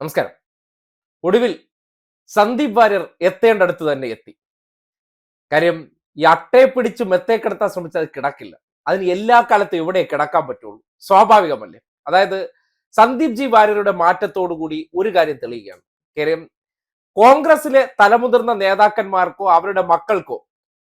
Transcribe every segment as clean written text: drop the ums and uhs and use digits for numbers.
നമസ്കാരം. ഒടുവിൽ സന്ദീപ് വാര്യർ എത്തേണ്ടടുത്ത് തന്നെ എത്തി. കാര്യം ഈ അട്ടയെ പിടിച്ച് മെത്തേ കിടത്താൻ ശ്രമിച്ചാൽ അത് കിടക്കില്ല. അതിന് എല്ലാ കാലത്തും എവിടെ കിടക്കാൻ പറ്റുള്ളൂ, സ്വാഭാവികമല്ലേ? അതായത് സന്ദീപ് ജി വാര്യരുടെ മാറ്റത്തോടുകൂടി ഒരു കാര്യം തെളിയുകയാണ്. കാര്യം കോൺഗ്രസിലെ തലമുതിർന്ന നേതാക്കന്മാർക്കോ അവരുടെ മക്കൾക്കോ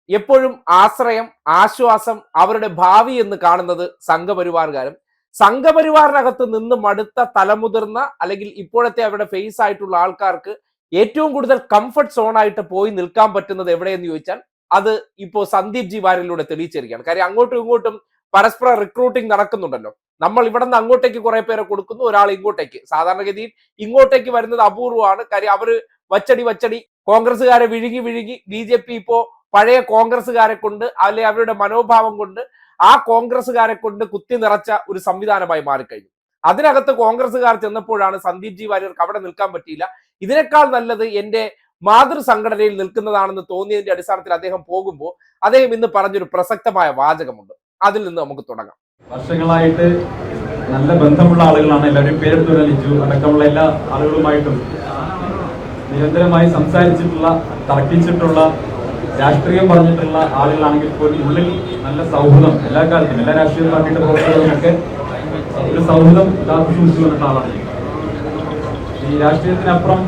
എപ്പോഴും ആശ്രയം, ആശ്വാസം, അവരുടെ ഭാവി എന്ന് കാണുന്നത് സംഘപരിവാറുകാരും, സംഘപരിവാറിനകത്ത് നിന്ന് മടുത്ത തലമുതിർന്ന അല്ലെങ്കിൽ ഇപ്പോഴത്തെ അവരുടെ ഫേസ് ആയിട്ടുള്ള ആൾക്കാർക്ക് ഏറ്റവും കൂടുതൽ കംഫർട്ട് സോൺ ആയിട്ട് പോയി നിൽക്കാൻ പറ്റുന്നത് എവിടെയെന്ന് ചോദിച്ചാൽ അത് ഇപ്പോൾ സന്ദീപ് ജി വാര്യരിലൂടെ തെളിയിച്ചിരിക്കുകയാണ്. കാര്യം അങ്ങോട്ടും ഇങ്ങോട്ടും പരസ്പര റിക്രൂട്ടിംഗ് നടക്കുന്നുണ്ടല്ലോ. നമ്മൾ ഇവിടെ നിന്ന് അങ്ങോട്ടേക്ക് കുറെ പേരെ കൊടുക്കുന്നു, ഒരാൾ ഇങ്ങോട്ടേക്ക്. സാധാരണഗതിയിൽ ഇങ്ങോട്ടേക്ക് വരുന്നത് അപൂർവമാണ്. കാര്യം അവര് വച്ചടി കോൺഗ്രസ്സുകാരെ വിഴുങ്ങി BJP ഇപ്പോ പഴയ കോൺഗ്രസ്സുകാരെ കൊണ്ട് അല്ലെ അവരുടെ മനോഭാവം കൊണ്ട് ആ കോൺഗ്രസ്സുകാരെ കൊണ്ട് കുത്തി നിറച്ച ഒരു സംവിധാനമായി മാറിക്കഴിഞ്ഞു. അതിനകത്ത് കോൺഗ്രസ്സുകാർ ചെന്നപ്പോഴാണ് സന്ദീപ് ജി വാര്യർക്ക് അവിടെ നിൽക്കാൻ പറ്റിയില്ല, ഇതിനേക്കാൾ നല്ലത് എന്റെ മാതൃ സംഘടനയിൽ നിൽക്കുന്നതാണെന്ന് തോന്നിയതിന്റെ അടിസ്ഥാനത്തിൽ അദ്ദേഹം പോകുമ്പോൾ അദ്ദേഹം ഇന്ന് പറഞ്ഞൊരു പ്രസക്തമായ വാചകമുണ്ട്. അതിൽ നിന്ന് നമുക്ക് തുടങ്ങാം. വർഷങ്ങളായിട്ട് നല്ല ബന്ധമുള്ള ആളുകളാണ്. എല്ലാവരും പേരെടുത്ത് ലിജു അടക്കമുള്ള എല്ലാ ആളുകളുമായിട്ടും നിരന്തരമായി സംസാരിച്ചിട്ടുള്ള, തർക്കിച്ചിട്ടുള്ള, രാഷ്ട്രീയം പറഞ്ഞിട്ടുള്ള ആളുകളാണെങ്കിൽ പോലും ഉള്ളിൽ നല്ല സൗഹൃദം എല്ലാ കാലത്തും എല്ലാ രാഷ്ട്രീയ പാർട്ടിയുടെ പ്രവർത്തകരുമൊക്കെ ഒരു സൗഹൃദം കാത്തു സൂക്ഷിച്ചു വന്നിട്ടുള്ള ആളാണ്. ഈ രാഷ്ട്രീയത്തിനപ്പുറം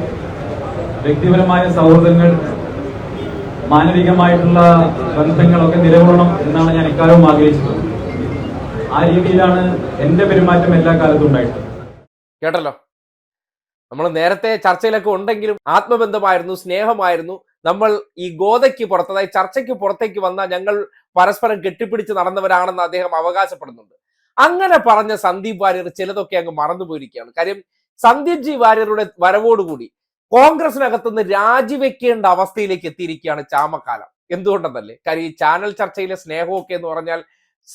വ്യക്തിപരമായ സൗഹൃദങ്ങൾ, മാനവികമായിട്ടുള്ള ബന്ധങ്ങളൊക്കെ നിലകൊള്ളണം എന്നാണ് ഞാൻ എക്കാലവും ആഗ്രഹിച്ചിട്ടുള്ളത്. ആ രീതിയിലാണ് എന്റെ പെരുമാറ്റം എല്ലാ കാലത്തും ഉണ്ടായിട്ടുള്ളത്. കേട്ടല്ലോ, നമ്മൾ നേരത്തെ ചർച്ചയിലൊക്കെ ഉണ്ടെങ്കിലും ആത്മബന്ധമായിരുന്നു, സ്നേഹമായിരുന്നു. നമ്മൾ ഈ ഗോതയ്ക്ക് പുറത്ത്, അതായത് ചർച്ചയ്ക്ക് പുറത്തേക്ക് വന്ന ഞങ്ങൾ പരസ്പരം കെട്ടിപ്പിടിച്ച് നടന്നവരാണെന്ന് അദ്ദേഹം അവകാശപ്പെടുന്നുണ്ട്. അങ്ങനെ പറഞ്ഞ സന്ദീപ് വാര്യർ ചിലതൊക്കെ അങ്ങ് മറന്നുപോയിരിക്കുകയാണ്. കാര്യം സന്ദീപ് ജി വാര്യരുടെ വരവോടുകൂടി കോൺഗ്രസിനകത്തുനിന്ന് രാജിവെക്കേണ്ട അവസ്ഥയിലേക്ക് എത്തിയിരിക്കുകയാണ് ചാമക്കാലം. എന്തുകൊണ്ടെന്നല്ലേ? കാര്യം ഈ ചാനൽ ചർച്ചയിലെ സ്നേഹമൊക്കെ എന്ന് പറഞ്ഞാൽ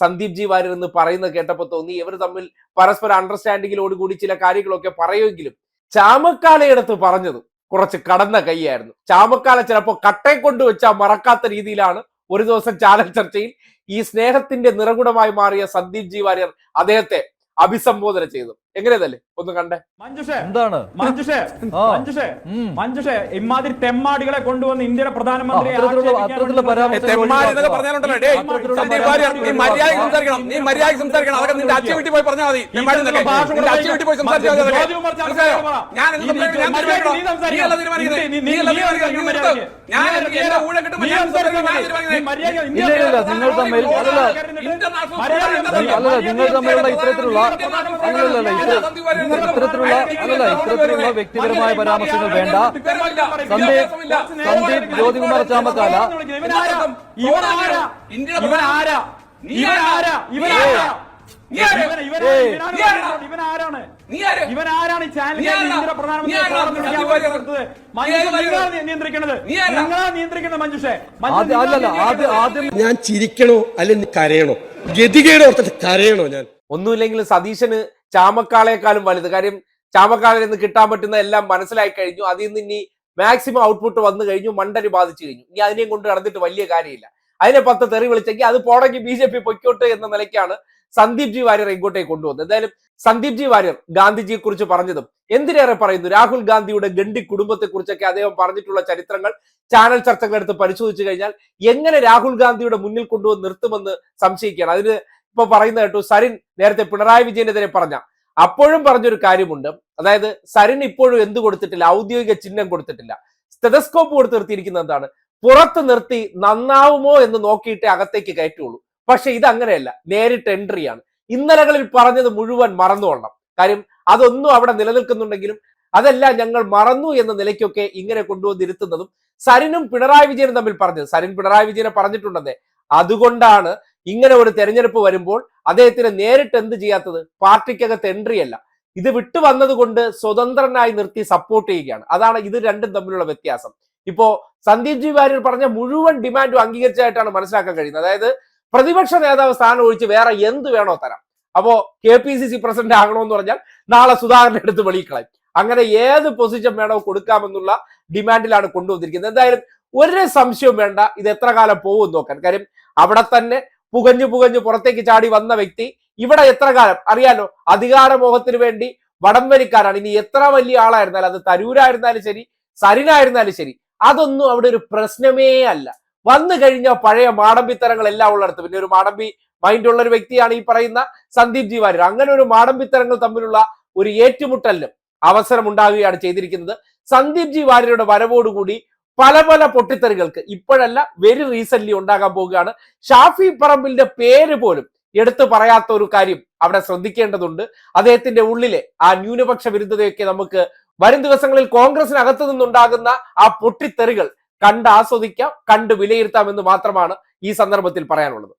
സന്ദീപ് ജി വാര്യർ എന്ന് പറയുന്നത് കേട്ടപ്പോൾ തോന്നി ഇവർ തമ്മിൽ പരസ്പര അണ്ടർസ്റ്റാൻഡിങ്ങിലോടുകൂടി ചില കാര്യങ്ങളൊക്കെ പറയുമെങ്കിലും ചാമക്കാലയെടുത്ത് പറഞ്ഞത് കുറച്ച് കടന്ന കൈയായിരുന്നു. ചാമക്കാല ചിലപ്പോൾ കട്ടയെ കൊണ്ടുവച്ചാൽ മറക്കാത്ത രീതിയിലാണ് ഒരു ദിവസം ചാനൽ ചർച്ചയിൽ ഈ സ്നേഹത്തിന്റെ നിറകുടമായി മാറിയ സന്ദീപ് ജി വാര്യർ അദ്ദേഹത്തെ അഭിസംബോധന ചെയ്തു. എങ്ങനെയതല്ലേ ഒന്ന് കണ്ടേ? എന്താണ് ഇമാതിരി തെമ്മാടികളെ കൊണ്ടുവന്ന് ഇന്ത്യയുടെ പ്രധാനമന്ത്രി നിങ്ങൾ തമ്മിലുള്ള ഇത്തരത്തിലുള്ള വ്യക്തിപരമായ പരാമർശങ്ങൾ വേണ്ട. സന്ദീപ് ജ്യോതികുമാർ ചാമക്കാല ഞാൻ ചിരിക്കണോ അല്ലെങ്കിൽ കരയണോ? ഗതികേട് ഓർത്തിട്ട് കരയണോ? ഞാൻ ഒന്നുമില്ലെങ്കിലും സതീശന് ചാമക്കാളയെക്കാളും വലുത്. കാര്യം ചാമക്കാളയിൽ നിന്ന് കിട്ടാൻ പറ്റുന്ന എല്ലാം മനസ്സിലായി കഴിഞ്ഞു. അതിൽ നിന്ന് ഇനി മാക്സിമം ഔട്ട്പുട്ട് വന്നു കഴിഞ്ഞു, മണ്ടര് ബാധിച്ചു കഴിഞ്ഞു. ഇനി അതിനെയും കൊണ്ട് നടന്നിട്ട് വലിയ കാര്യമില്ല. അതിനെ 10 തെറി വിളിച്ചെങ്കിൽ അത് പോണെങ്കിൽ BJP പൊയ്ക്കോട്ടെ എന്ന നിലയ്ക്കാണ് സന്ദീപ് ജി വാര്യർ ഇങ്ങോട്ടേക്ക് കൊണ്ടുവന്നത്. എന്തായാലും സന്ദീപ് ജി വാര്യർ ഗാന്ധിജിയെ കുറിച്ച് പറഞ്ഞതും എന്തിനേറെ പറയുന്നു, രാഹുൽ ഗാന്ധിയുടെ ഗണ്ഡി കുടുംബത്തെ കുറിച്ചൊക്കെ അദ്ദേഹം പറഞ്ഞിട്ടുള്ള ചരിത്രങ്ങൾ ചാനൽ ചർച്ചകളെടുത്ത് പരിശോധിച്ചു കഴിഞ്ഞാൽ എങ്ങനെ രാഹുൽ ഗാന്ധിയുടെ മുന്നിൽ കൊണ്ടുവന്ന് നിർത്തുമെന്ന് സംശയിക്കുകയാണ്. അതിന് ഇപ്പൊ പറയുന്ന കേട്ടു, സരിൻ നേരത്തെ പിണറായി വിജയനെതിരെ അപ്പോഴും പറഞ്ഞൊരു കാര്യമുണ്ട്. അതായത് സരിൻ ഇപ്പോഴും എന്ത് കൊടുത്തിട്ടില്ല, ഔദ്യോഗിക ചിഹ്നം കൊടുത്തിട്ടില്ല. സ്റ്റെതസ്കോപ്പ് കൊടുത്ത് നിർത്തിയിരിക്കുന്നത് എന്താണ്, പുറത്ത് നിർത്തി നന്നാവുമോ എന്ന് നോക്കിയിട്ടേ അകത്തേക്ക് കയറ്റുള്ളൂ. പക്ഷെ ഇത് അങ്ങനെയല്ല, നേരിട്ട് എൻട്രിയാണ്. ഇന്നലകളിൽ പറഞ്ഞത് മുഴുവൻ മറന്നുകൊള്ളണം. കാര്യം അതൊന്നും അവിടെ നിലനിൽക്കുന്നുണ്ടെങ്കിലും അതെല്ലാം ഞങ്ങൾ മറന്നു എന്ന നിലയ്ക്കൊക്കെ ഇങ്ങനെ കൊണ്ടുവന്നിരുത്തുന്നതും സരിനും പിണറായി വിജയനും തമ്മിൽ പറഞ്ഞത്. സരിൻ പിണറായി വിജയനെ പറഞ്ഞിട്ടുണ്ടെന്നേ. അതുകൊണ്ടാണ് ഇങ്ങനെ ഒരു തെരഞ്ഞെടുപ്പ് വരുമ്പോൾ അദ്ദേഹത്തിന് നേരിട്ട് എന്ത് ചെയ്യാത്തത്, പാർട്ടിക്കകത്ത് എൻട്രി അല്ല, ഇത് വിട്ടു വന്നത് കൊണ്ട് സ്വതന്ത്രനായി നിർത്തി സപ്പോർട്ട് ചെയ്യുകയാണ്. അതാണ് ഇത് രണ്ടും തമ്മിലുള്ള വ്യത്യാസം. ഇപ്പോ സന്ദീപ് ജി വാര്യർ പറഞ്ഞ മുഴുവൻ ഡിമാൻഡും അംഗീകരിച്ചതായിട്ടാണ് മനസ്സിലാക്കാൻ കഴിയുന്നത്. അതായത് പ്രതിപക്ഷ നേതാവ് സ്ഥാനം ഒഴിച്ച് വേറെ എന്ത് വേണോ തരാം. അപ്പോ KPCC പ്രസിഡന്റ് ആകണമെന്ന് പറഞ്ഞാൽ നാളെ സുധാകരനെ എടുത്ത് വെളിക്കളയും. അങ്ങനെ ഏത് പൊസിഷൻ വേണോ കൊടുക്കാമെന്നുള്ള ഡിമാൻഡിലാണ് കൊണ്ടുവന്നിരിക്കുന്നത്. എന്തായാലും ഒരു സംശയവും വേണ്ട, ഇത് എത്ര കാലം പോകും നോക്കാൻ. കാര്യം അവിടെ തന്നെ പുകഞ്ഞു പുറത്തേക്ക് ചാടി വന്ന വ്യക്തി ഇവിടെ എത്ര കാലം അറിയാലോ. അധികാരമോഹത്തിന് വേണ്ടി വടംവലിക്കാരാണ്. ഇനി എത്ര വലിയ ആളായിരുന്നാലും, അത് തരൂരായിരുന്നാലും ശരി, സരിനായിരുന്നാലും ശരി, അതൊന്നും അവിടെ ഒരു പ്രശ്നമേ അല്ല. വന്നു കഴിഞ്ഞാൽ പഴയ മാടമ്പിത്തരങ്ങൾ എല്ലാം ഉള്ളിടത്ത്, പിന്നെ ഒരു മാടമ്പി മൈൻഡ് ഉള്ള ഒരു വ്യക്തിയാണ് ഈ പറയുന്ന സന്ദീപ് ജി വാര്യർ. അങ്ങനെ ഒരു മാടമ്പിത്തരങ്ങൾ തമ്മിലുള്ള ഒരു ഏറ്റുമുട്ടലിനും അവസരം ഉണ്ടാകുകയാണ് ചെയ്തിരിക്കുന്നത്. സന്ദീപ് ജി വാര്യരുടെ വരവോടുകൂടി പല പല പൊട്ടിത്തെറികൾക്ക് ഇപ്പോഴല്ല, വെരി റീസെന്റ് ഉണ്ടാകാൻ പോവുകയാണ്. ഷാഫി പറമ്പിലിന്റെ പേര് പോലും എടുത്തു പറയാത്ത ഒരു കാര്യം അവിടെ ശ്രദ്ധിക്കേണ്ടതുണ്ട്. അദ്ദേഹത്തിന്റെ ഉള്ളിലെ ആ ന്യൂനപക്ഷ വിരുദ്ധതയൊക്കെ നമുക്ക് വരും ദിവസങ്ങളിൽ കോൺഗ്രസിനകത്ത് നിന്നുണ്ടാകുന്ന ആ പൊട്ടിത്തെറികൾ കണ്ട് ആസ്വദിക്കാം, കണ്ട് വിലയിരുത്താം എന്ന് മാത്രമാണ് ഈ സന്ദർഭത്തിൽ പറയാനുള്ളത്.